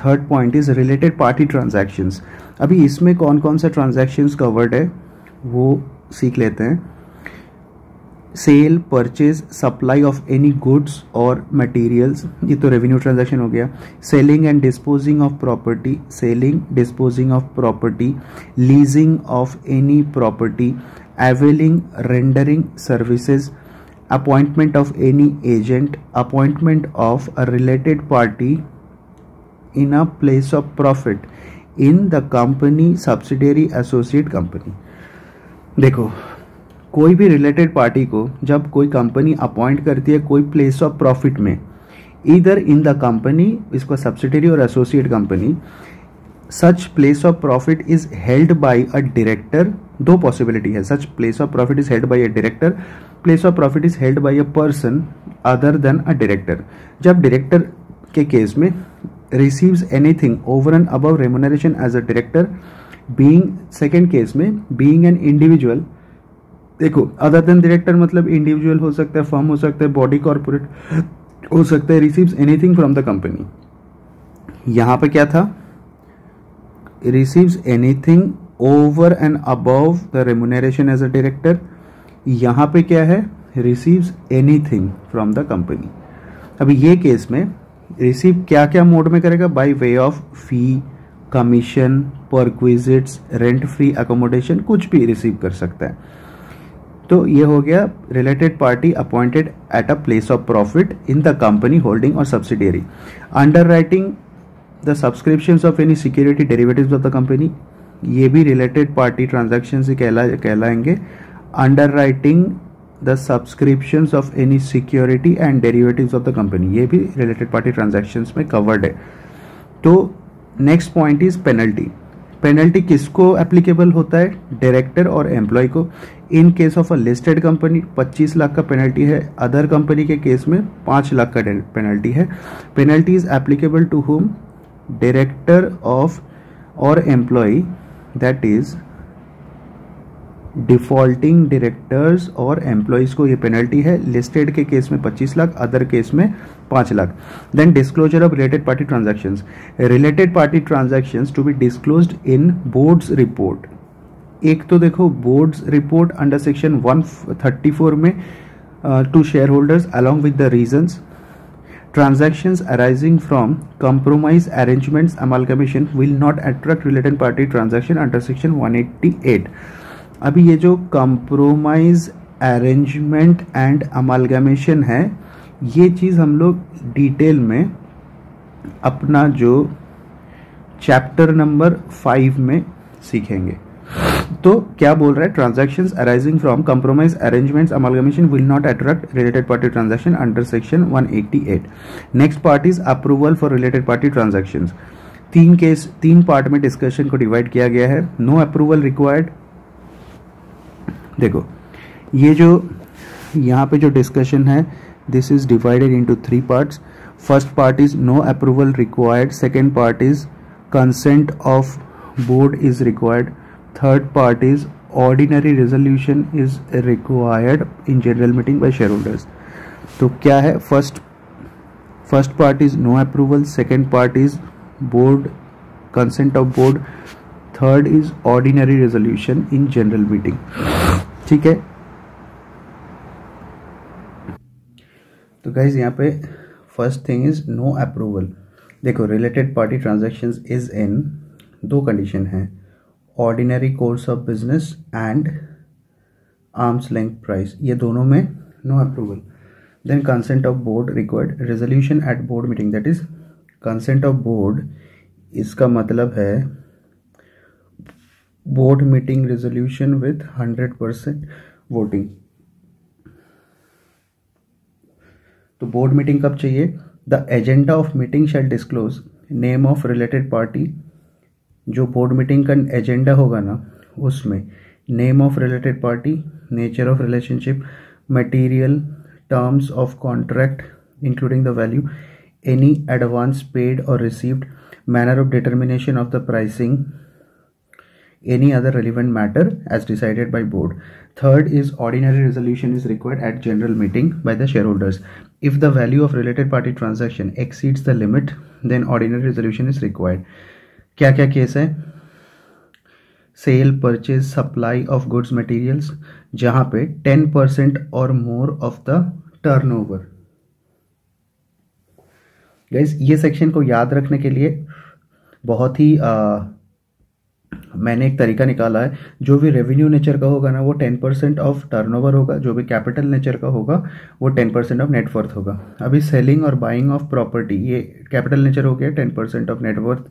third point is related party transactions. अभी इसमें कौन कौन सा ट्रांजैक्शंस कवर्ड है वो सीख लेते हैं. Sale, purchase, supply of any goods और मटेरियल्स, ये तो रेवेन्यू ट्रांजैक्शन हो गया. Selling and disposing of property, selling disposing of property, leasing of any property, availing rendering services, appointment of any agent, appointment of a related party in a place of profit in the company subsidiary associate company. देखो कोई भी related party को जब कोई company appoint करती है कोई place of profit में, इधर इन द कंपनी, इसको सब्सिडियरी और associate company, such place of profit is held by a director. दो पॉसिबिलिटी है, such place of profit is held by a director, place of profit is held by a person other than a director. जब director के case में receives anything over and above remuneration as a director, being second case में being an individual. देखो other than director मतलब individual हो सकता है, firm हो सकता है, बॉडी कॉर्पोरेट हो सकता है, receives anything from the company. यहां पे क्या था, receives anything over and above the remuneration as a director. यहां पे क्या है, receives anything from the company. अभी ये केस में रिसीव क्या क्या मोड में करेगा, by way of fee, commission, perquisites, rent free accommodation, कुछ भी रिसीव कर सकता है। तो ये हो गया related party appointed at a place of profit in the company holding और subsidiary. Underwriting the subscriptions of any security derivatives of the company, ये भी रिलेटेड पार्टी ट्रांजैक्शन से कहलाएंगे। Underwriting the subscriptions of any security and derivatives of the company, ये भी related party transactions में covered है। तो next point is penalty. Penalty किसको एप्लीकेबल होता है, डायरेक्टर और एम्प्लॉय को। इन case of a listed company 25 lakh का पेनल्टी है, अदर कंपनी के केस में 5 लाख का पेनल्टी है। Penalty is applicable to whom, director of और employee, that is defaulting directors और एम्प्लॉयज को ये पेनल्टी है। लिस्टेड के केस में 25 लाख, अदर केस में 5 lakh. Then disclosure of related party transactions. Related party transactions to be disclosed in board's report. एक तो देखो बोर्ड्स रिपोर्ट अंडर सेक्शन 134 में to share holders along with the reasons. Transactions arising from compromise arrangements amalgamation will not attract related party transaction under section 188। अभी ये जो compromise arrangement and amalgamation है, ये चीज़ हम लोग डिटेल में अपना जो चैप्टर नंबर 5 में सीखेंगे। तो क्या बोल रहा है, transactions arising from compromise arrangements amalgamation will not attract related party transaction under section 188। Next part is approval for related party transactions. 3 part में डिस्कशन को डिवाइड किया गया है। No approval required. देखो ये जो यहाँ पे जो डिस्कशन है, this is divided into 3 parts. First part is no approval required, second part is consent of board is required, third part is ordinary resolution is required in general meeting by shareholders। तो क्या है, first part is no approval, second part is board consent of board, third is ordinary resolution in general meeting। ठीक है, तो guys यहाँ पे first thing is no approval. देखो related party transactions is in 2 condition है, ordinary course of business and arms length price, ये दोनों में no approval. Then consent of board required, resolution at board meeting, that is consent of board. इसका मतलब है board meeting resolution with 100% voting. तो board meeting कब चाहिए, the agenda of meeting shall disclose name of related party. जो board meeting का agenda होगा ना, उसमें name of related party, nature of relationship, material, terms of contract including the value, any advance paid और received, manner of determination of the pricing, any other relevant matter as decided by board. Third is ordinary resolution is required at general meeting by the shareholders. If the value of related party transaction exceeds the limit, then ordinary resolution is required. क्या क्या case है, sale, purchase, supply of goods materials, जहां पे 10% और more of the turnover. Guys ये section को याद रखने के लिए बहुत ही मैंने एक तरीका निकाला है। जो भी रेवेन्यू नेचर का होगा ना, वो 10% ऑफ टर्नओवर होगा। जो भी कैपिटल नेचर का होगा वो 10% ऑफ नेटवर्थ होगा। अभी सेलिंग और बाइंग ऑफ प्रॉपर्टी, ये कैपिटल नेचर हो गया, 10% of net worth.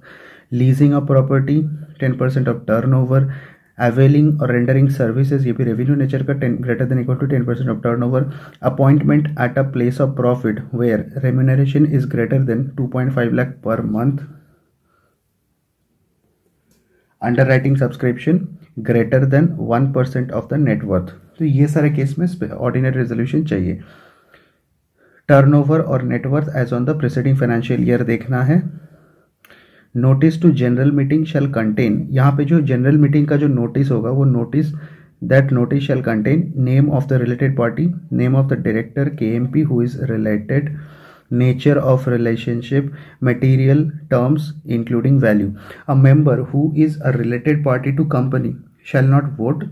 Leasing of property 10% of turnover. Availing और रेंडरिंग सर्विसेज, ये भी रेवेन्यू नेचर का greater than equal to 10% of turnover. Appointment at a place of profit where remuneration is greater than 2.5 lakh per month. Underwriting subscription greater than 1% of the net worth. तो ये सारे case में ordinary resolution चाहिए। Turnover और net worth as on the preceding financial year देखना है। Notice to general meeting shall contain, यहाँ पे जो जनरल मीटिंग का जो नोटिस होगा वो notice, that notice shall contain name of the related party, name of the director KMP who is related, nature of relationship, material terms including value. A member who is a related party to company shall not vote।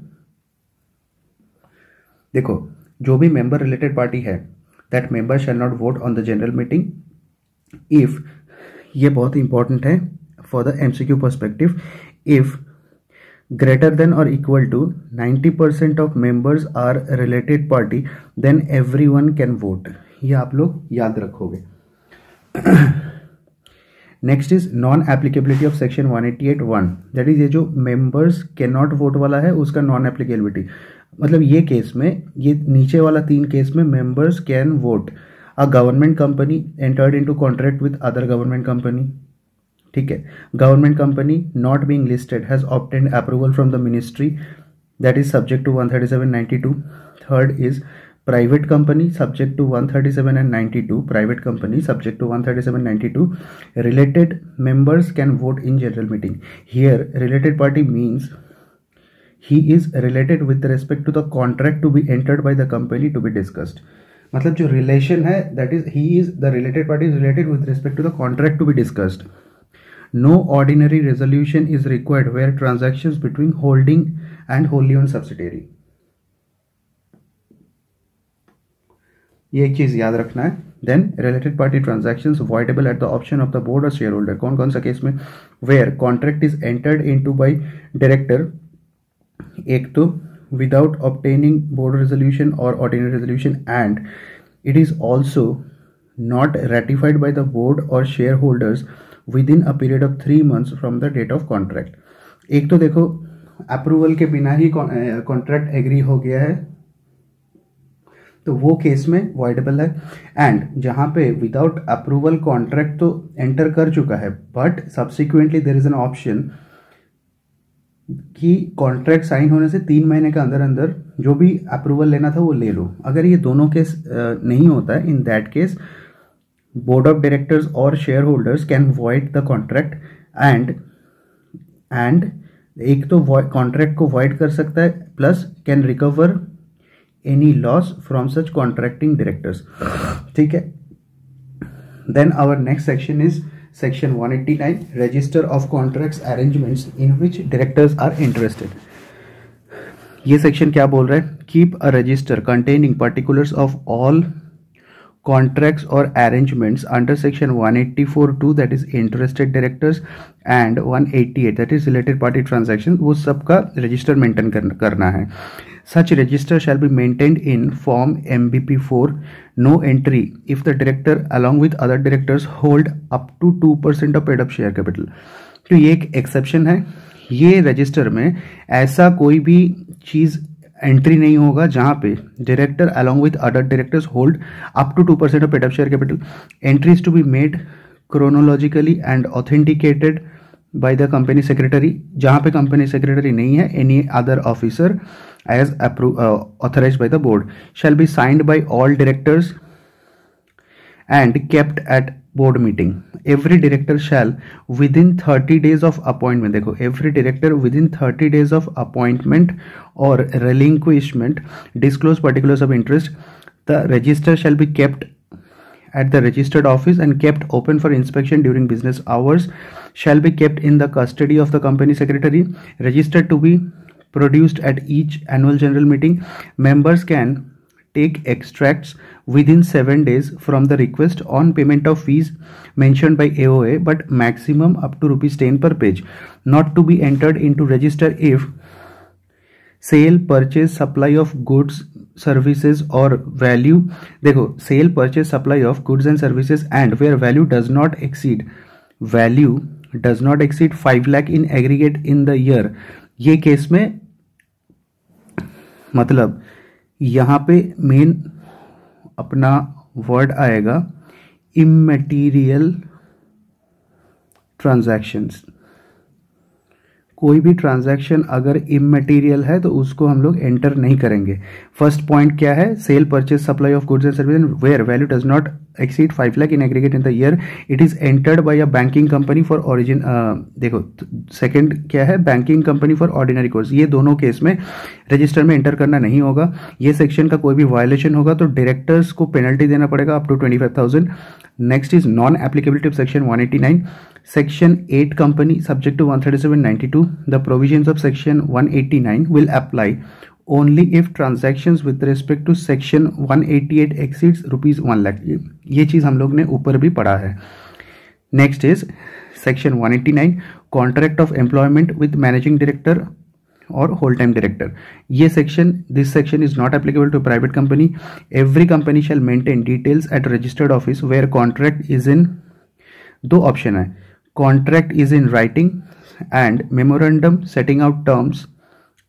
देखो जो भी member related party है that member shall not vote on the general meeting if, ये बहुत important है for the MCQ perspective, if greater than or equal to 90% of members are related party then everyone can vote. ये आप लोग याद रखोगे. Next is non applicability of section 188(1), that is ये जो मेंबर्स कैन नॉट वोट वाला है उसका नॉन एप्लीकेबिलिटी, मतलब ये केस में, ये नीचे वाला 3 केस में members can vote. A government company entered into contract with other government company, ठीक है, government company not being listed has obtained approval from the ministry that is subject to 137(92). Third is private company subject to 137 and 92, private company subject to 137-92, related members can vote in general meeting. Here related party means he is related with respect to the contract to be entered by the company to be discussed. मतलब जो relation है that is he is the related party is related with respect to the contract to be discussed. No ordinary resolution is required where transactions between holding and wholly owned subsidiary. ये एक चीज याद रखना है. Then related party transactions voidable at the option of the board और share holder. कौन कौन सा केस में? Where contract is entered into by director, एक तो विदाउट ऑब्टेनिंग बोर्ड रेजोल्यूशन और ordinary resolution, and it is also not ratified by the board और share holders within a period of 3 months from the date of contract. एक तो देखो approval के बिना ही contract agree हो गया है तो वो केस में वॉइडेबल है. एंड जहां पे विदाउट अप्रूवल कॉन्ट्रैक्ट तो एंटर कर चुका है but subsequently there is an option कि कॉन्ट्रैक्ट साइन होने से 3 महीने के अंदर अंदर जो भी अप्रूवल लेना था वो ले लो. अगर ये दोनों केस नहीं होता है, in that case board of directors और share holders can void the contract and एक तो कॉन्ट्रैक्ट को वॉइड कर सकता है plus can recover any loss from such contracting directors. ठीक है. Then our next section is section 189, register of contracts arrangements in which directors are interested. ये section क्या बोल रहा है? Keep a register containing particulars of all contracts or arrangements under section 184(2) that is interested directors and 188 that is related party transactions, वो सबका register maintain करना है. Such register shall be maintained in form MBP4. No entry if the director along with other directors hold up to 2% of paid up share capital. तो ये एक exception है. ये register में ऐसा कोई भी चीज एंट्री नहीं होगा जहां पे director along with other directors hold up to 2% of paid up share capital. Entries to be made chronologically and authenticated by the company secretary. जहां पे कंपनी सेक्रेटरी नहीं है, any other officer as authorized by the board, shall be signed by all directors and kept at board meeting. Every director shall within 30 days of appointment, देखो every director within 30 days of appointment or relinquishment disclose particulars of interest. The register shall be kept at the registered office and kept open for inspection during business hours. Shall be kept in the custody of the company secretary. Registered to be produced at each annual general meeting. Members can take extracts within 7 days from the request on payment of fees mentioned by AOA, but maximum up to ₹10 per page. Not to be entered into register if sale, purchase, supply of goods, services or value, देखो sale, purchase, supply of goods and services and where value does not exceed 5 lakh in aggregate in the year. ये case में मतलब यहां पे main अपना word आएगा इमैटेरियल transactions. कोई भी ट्रांजैक्शन अगर इमैटेरियल है तो उसको हम लोग एंटर नहीं करेंगे. फर्स्ट पॉइंट क्या है? Sale, purchase, supply of goods and services where value does not exceed 5 lakh in aggregate in the year. It is entered by a banking company for origin. देखो सेकंड क्या है? Banking company for ordinary course. ये दोनों case में register में enter करना नहीं होगा. ये सेक्शन का कोई भी वायलेशन होगा तो डायरेक्टर्स को पेनल्टी देना पड़ेगा up to 25,000. Next is non applicability of section 189. Section 8 company subject to 137(92). The provisions of section 189 will apply only if transactions with respect to section 188 exceeds ₹1 lakh. ये चीज़ हम लोग ने ऊपर भी पढ़ा है। Next is section 189 contract of employment with managing director और होल टाइम डायरेक्टर। ये section, this section is not applicable to private company. Every company shall maintain details at registered office where contract is in, दो option है, contract is in writing and memorandum setting out terms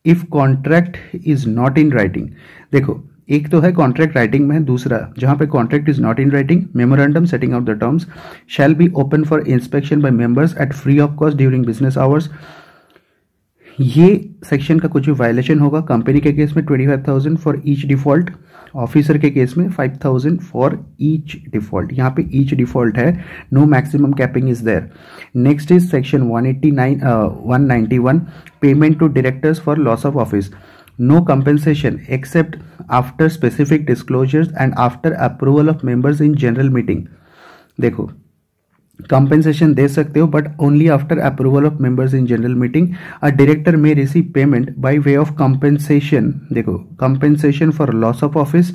if contract is not in writing. देखो, एक तो है contract writing में है, दूसरा जहां पे contract is not in writing, memorandum setting out the terms shall be open for inspection by members at free of cost during business hours. ये सेक्शन का कुछ भी वायलेशन होगा, कंपनी के केस में 25,000 फॉर ईच डिफॉल्ट, ऑफिसर के case में 5,000 for each default. यहाँ पे ईच डिफॉल्ट है, no maximum capping is there. Next is section 191 payment to directors for loss of office, no compensation except after specific disclosures and after approval of members in general meeting. देखो, compensation दे सकते हो but only after approval of members in general meeting. A director may receive payment by way of compensation. देखो, compensation for loss of office,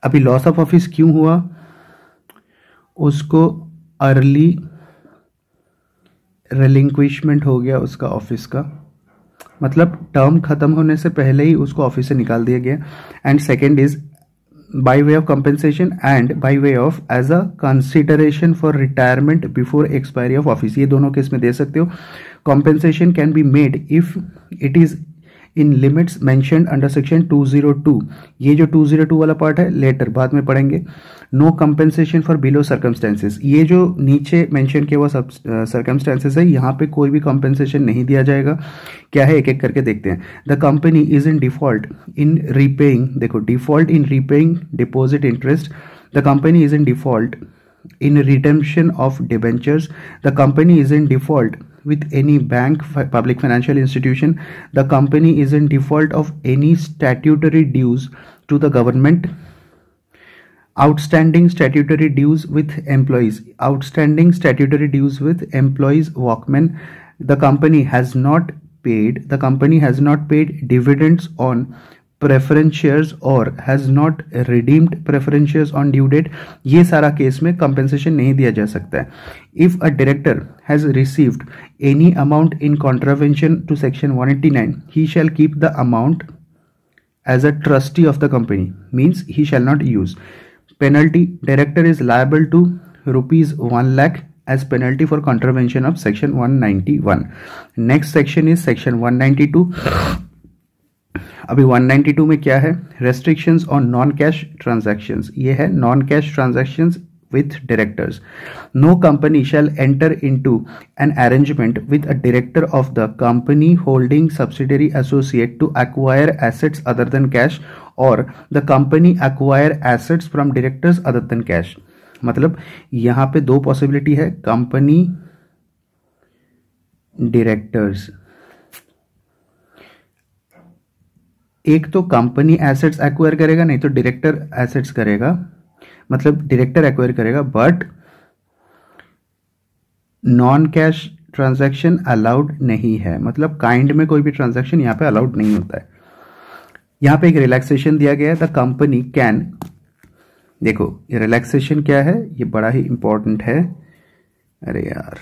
अभी loss of office क्यों हुआ, उसको early रिलिंक्विशमेंट हो गया उसका ऑफिस का, मतलब टर्म खत्म होने से पहले ही उसको ऑफिस से निकाल दिया गया। And second is by way of compensation and by way of as a consideration for retirement before expiry of office। ये दोनों केस में दे सकते हो। compensation can be made if it is in limits mentioned under section 202। ये जो 202 वाला part है letter बाद में पढ़ेंगे। no compensation for below circumstances, ये जो नीचे मेंशन किया हुआ सर्कमस्टेंसेस है, यहाँ पे कोई भी compensation नहीं दिया जाएगा। क्या है, एक एक करके देखते हैं। The company is in default in repaying, देखो default in repaying deposit interest, the company is in default in redemption of debentures, the company is in default with any bank, public financial institution, the company is in default of any statutory dues to the government, outstanding statutory dues with employees, outstanding statutory dues with employees workmen, the company has not paid dividends on preference shares or has not redeemed preference shares on due date। ये सारा case में compensation नहीं दिया जा सकता है। If a director has received any amount in contravention to section 189 he shall keep the amount as a trustee of the company, means he shall not use. Penalty, director is liable to ₹1 lakh as penalty for contravention of section 191। next section is section 192। अभी 192 में क्या है, restrictions on non-cash transactions। ये है non-cash transactions with directors। No company shall enter into an arrangement with a director of the company holding subsidiary associate to acquire assets other than cash or the company acquire assets from directors other than cash। मतलब यहां पे दो possibility है, company directors, एक तो company assets acquire करेगा, नहीं तो डायरेक्टर एसेट्स करेगा, मतलब डायरेक्टर एक्वायर करेगा, but non cash transaction allowed नहीं है, मतलब काइंड में कोई भी ट्रांजैक्शन यहां पे अलाउड नहीं होता है। यहां पे एक रिलैक्सेशन दिया गया है, द कंपनी कैन, देखो ये रिलैक्सेशन क्या है, ये बड़ा ही इंपॉर्टेंट है। अरे यार,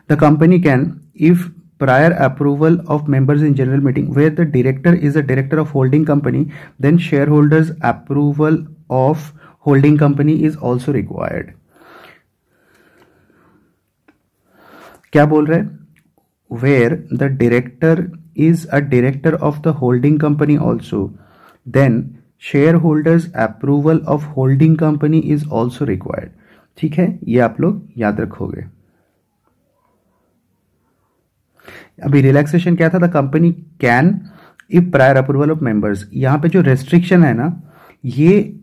the company can, if prior approval of members in general meeting where the director is a director of holding company, then shareholders approval of holding company is also required। क्या बोल रहे हैं, where the director is a director of the holding company also, then shareholders approval of holding company is also required। ठीक है, ये आप लोग याद रखोगे। अभी रिलैक्सेशन क्या था, the company can if prior approval of members. यहां पे जो रेस्ट्रिक्शन है ना, ये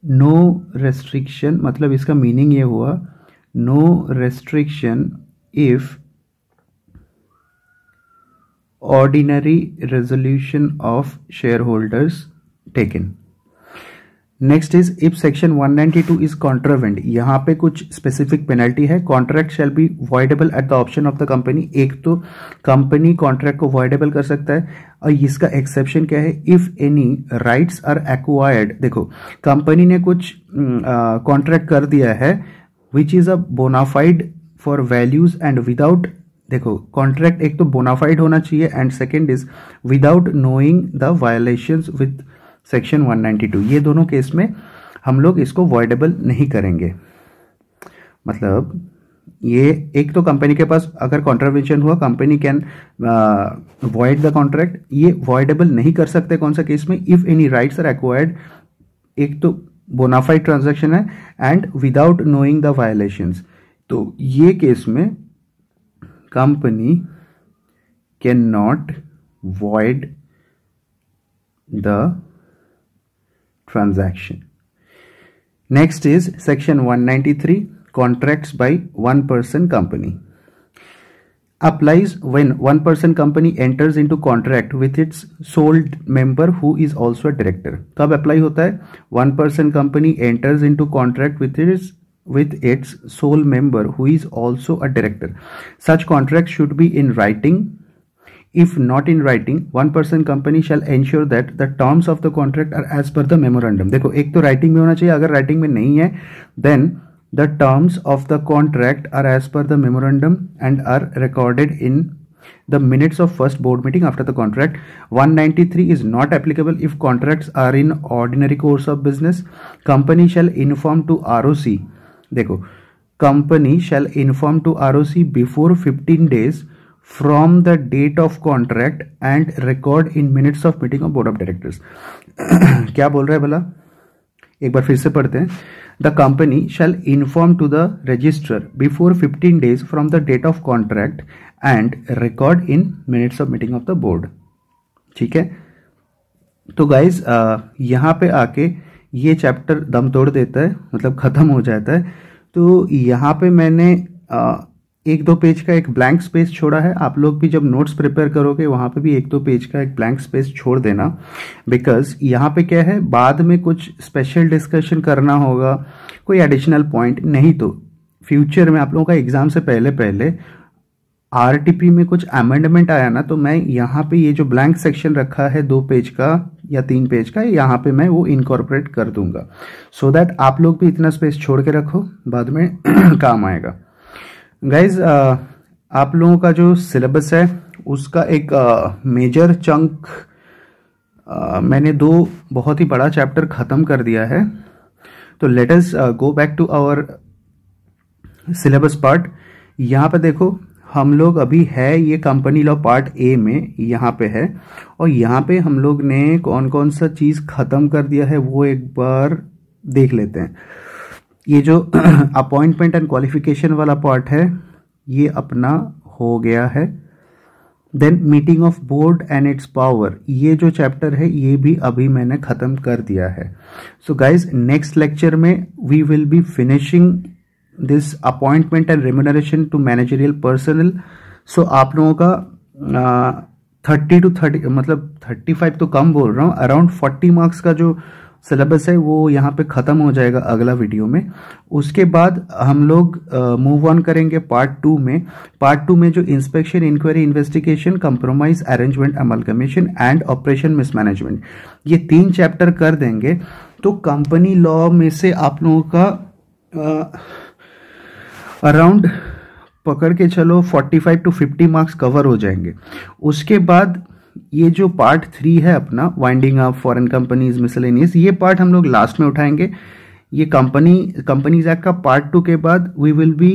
नो रेस्ट्रिक्शन, मतलब इसका मीनिंग ये हुआ no restriction if ordinary resolution of share holders taken. Next is if section 192 is contravened, यहाँ पे कुछ स्पेसिफिक पेनल्टी है। Contract shall be voidable at the option of the company. एक तो कंपनी कॉन्ट्रैक्ट को वॉइडेबल कर सकता है, और इसका एक्सेप्शन क्या है, if any rights are acquired. देखो कंपनी ने कुछ कॉन्ट्रैक्ट कर दिया है which is a bonafide for values and without, देखो कॉन्ट्रैक्ट एक तो बोनाफाइड होना चाहिए and second is without knowing the violations with section 192। ये दोनों केस में हम लोग इसको वॉइडेबल नहीं करेंगे। मतलब ये एक तो कंपनी के पास अगर कॉन्ट्रावेंशन हुआ, company can void the contract. ये वॉइडेबल नहीं कर सकते कौन सा केस में, if any rights are acquired, एक तो बोनाफाइड ट्रांजैक्शन है and without knowing the violations. तो ये केस में company can not void the transaction. Next is section 193, contracts by one person company. Applies when one person company enters into contract with its sole member who is also a director. कब apply होता है, one person company enters into contract with its sole member who is also a director. Such contract should be in writing. If not in writing, one person company shall ensure that the terms of the contract are as per the memorandum. देखो एक तो writing में होना चाहिए, अगर writing में नहीं है then the terms of the contract are as per the memorandum and are recorded in the minutes of first board meeting after the contract. 193 is not applicable if contracts are in ordinary course of business. Company shall inform to ROC. देखो company shall inform to ROC before 15 days from the date of contract and record in minutes of meeting of board of directors. क्या बोल रहा है भला, एक बार फिर से पढ़ते हैं। The company shall inform to the registrar before 15 days from the date of contract and record in minutes of meeting of the board. ठीक है, तो गाइज यहाँ पे आके ये चैप्टर दम तोड़ देता है, मतलब खत्म हो जाता है। तो यहाँ पे मैंने एक दो पेज का एक ब्लैंक स्पेस छोड़ा है। आप लोग भी जब नोट्स प्रिपेयर करोगे वहां पे भी एक दो पेज का एक ब्लैंक स्पेस छोड़ देना, बिकॉज यहाँ पे क्या है, बाद में कुछ स्पेशल डिस्कशन करना होगा, कोई एडिशनल पॉइंट, नहीं तो फ्यूचर में आप लोगों का एग्जाम से पहले पहले आरटीपी में कुछ अमेंडमेंट आया ना, तो मैं यहाँ पे ये जो ब्लैंक सेक्शन रखा है 2 पेज का या 3 पेज का, यहाँ पे मैं वो इनकॉर्पोरेट कर दूंगा, सो दैट आप लोग भी इतना स्पेस छोड़ के रखो, बाद में काम आएगा। गाइज आप लोगों का जो सिलेबस है उसका एक मेजर चंक मैंने 2 बहुत ही बड़ा चैप्टर खत्म कर दिया है। तो let us go back to our syllabus part. यहाँ पे देखो हम लोग अभी है ये कंपनी लॉ पार्ट ए में यहाँ पे है, और यहाँ पे हम लोग ने कौन कौन सा चीज खत्म कर दिया है वो एक बार देख लेते हैं। ये जो अपॉइंटमेंट एंड क्वालिफिकेशन वाला पार्ट है ये अपना हो गया है। Then meeting of board and its power, ये जो चैप्टर है ये भी अभी मैंने खत्म कर दिया है। सो गाइज नेक्स्ट लेक्चर में we will be finishing this appointment and remuneration to managerial personnel. So आप लोगों का 30 to 30 मतलब 35 तो कम बोल रहा हूँ, अराउंड 40 मार्क्स का जो सिलेबस है वो यहाँ पे खत्म हो जाएगा अगला वीडियो में। उसके बाद हम लोग मूव ऑन करेंगे पार्ट 2 में। पार्ट 2 में जो inspection, inquiry, investigation, compromise, arrangement, amalgamation and operation mismanagement, ये 3 चैप्टर कर देंगे। तो कंपनी लॉ में से आप लोगों का अराउंड पकड़ के चलो 45 to 50 मार्क्स कवर हो जाएंगे। उसके बाद ये जो पार्ट 3 है अपना winding up foreign companies miscellaneous, ये पार्ट हम लोग लास्ट में उठाएंगे। ये कंपनीज एक्ट का पार्ट 2 के बाद we will be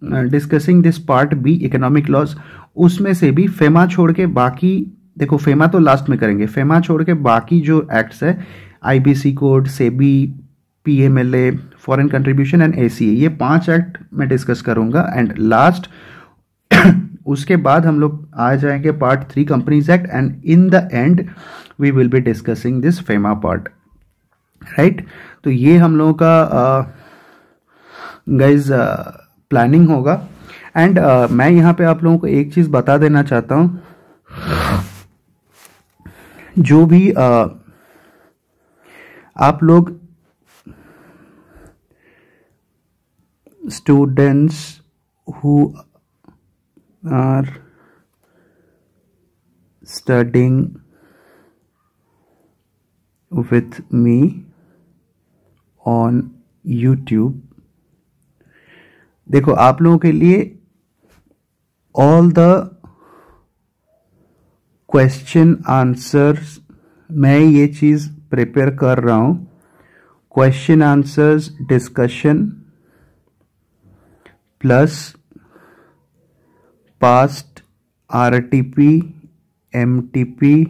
discussing this part B, economic laws. उसमें से भी फेमा छोड़ के बाकी, देखो फेमा तो लास्ट में करेंगे, फेमा छोड़ के बाकी जो एक्ट्स है IBC code, SEBI, PMLA, foreign contribution and ACA, ये 5 एक्ट मैं डिस्कस करूंगा। एंड लास्ट उसके बाद हम लोग आ जाएंगे part 3 companies act, and in the end we will be discussing this FEMA part, right. तो ये हम लोगों का गाइज प्लानिंग होगा। एंड मैं यहाँ पे आप लोगों को एक चीज बता देना चाहता हूं, जो भी आप लोग students who are studying with me on YouTube. देखो आप लोगों के लिए ऑल द क्वेश्चन आंसर्स मैं ये चीज प्रिपेयर कर रहा हूं. Question answers discussion plus past RTP MTP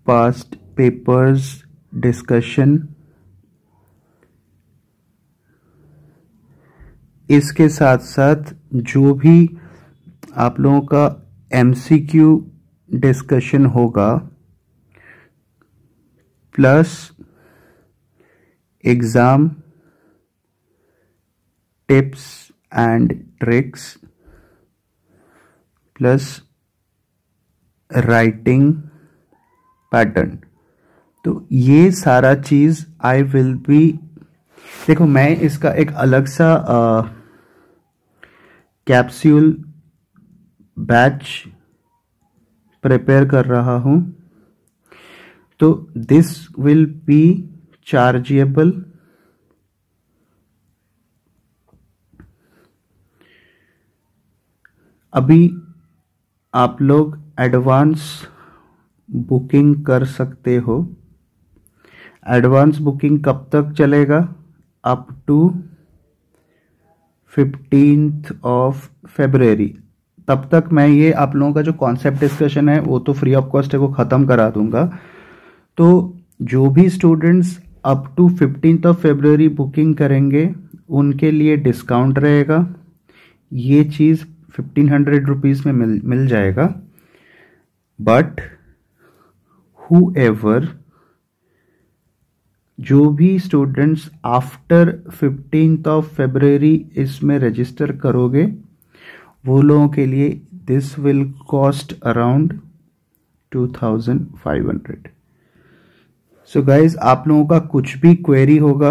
past papers discussion. इसके साथ साथ जो भी आप लोगों का MCQ डिस्कशन होगा plus exam tips and tricks plus writing pattern. तो ये सारा चीज आई विल बी. देखो मैं इसका एक अलग सा कैप्सूल बैच प्रिपेयर कर रहा हूं. तो दिस विल बी चार्जेबल. अभी आप लोग एडवांस बुकिंग कर सकते हो. एडवांस बुकिंग कब तक चलेगा? Up to 15th of February. तब तक मैं ये आप लोगों का जो कॉन्सेप्ट डिस्कशन है वो तो फ्री ऑफ कॉस्ट है, वो ख़त्म करा दूंगा. तो जो भी students up to 15th of February booking करेंगे उनके लिए डिस्काउंट रहेगा. ये चीज़ 1500 रुपीज़ में मिल जाएगा. बट whoever जो भी students after 15th of February इसमें रजिस्टर करोगे वो लोगों के लिए this will cost around 2500. So guys आप लोगों का कुछ भी क्वेरी होगा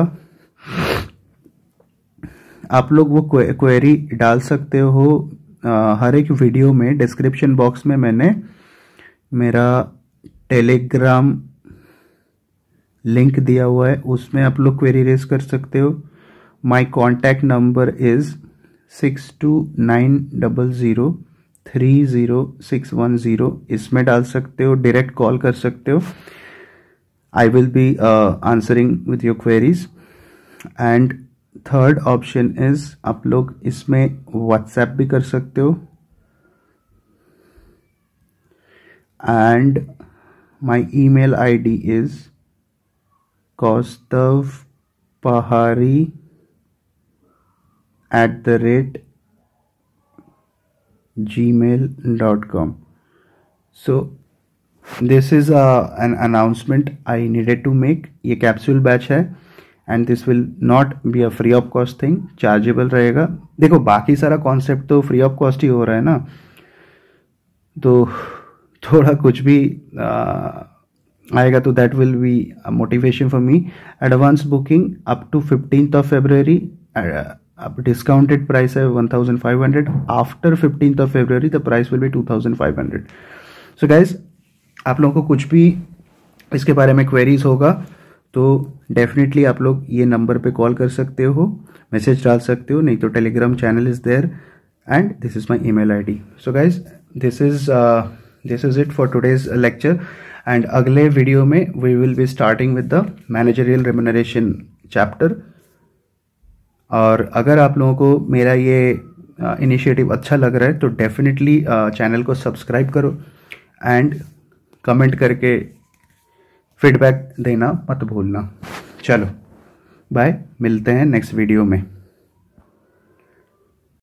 आप लोग वो क्वेरी डाल सकते हो. हर एक वीडियो में डिस्क्रिप्शन बॉक्स में मैंने मेरा टेलीग्राम लिंक दिया हुआ है, उसमें आप लोग क्वेरी रेज कर सकते हो. My contact number is 6290030610. इसमें डाल सकते हो, डायरेक्ट कॉल कर सकते हो. I will be answering with your queries. And third option is आप लोग इसमें व्हाट्सएप भी कर सकते हो. And my email ID is kaustavpahari@gmail.com. So this is an announcement I needed to make. ये कैप्सूल बैच है and this will not be a free of cost thing, chargeable रहेगा. देखो बाकी सारा कॉन्सेप्ट तो फ्री ऑफ कॉस्ट ही हो रहा है ना, तो थोड़ा कुछ भी आएगा तो that will be motivation for me. Advance booking up to 15th of February. अब डिस्काउंटेड प्राइस है 1500. After 15th of February the price will be 2500. So guys आप लोगों को कुछ भी इसके बारे में क्वेरीज होगा तो डेफिनेटली आप लोग ये नंबर पे कॉल कर सकते हो, मैसेज डाल सकते हो, नहीं तो Telegram channel is there and this is my email ID. So guys this is it for today's lecture. And अगले वीडियो में we will be starting with the managerial remuneration chapter. और अगर आप लोगों को मेरा ये इनिशिएटिव अच्छा लग रहा है तो डेफिनेटली चैनल को सब्सक्राइब करो एंड कमेंट करके फीडबैक देना मत भूलना. चलो बाय, मिलते हैं नेक्स्ट वीडियो में.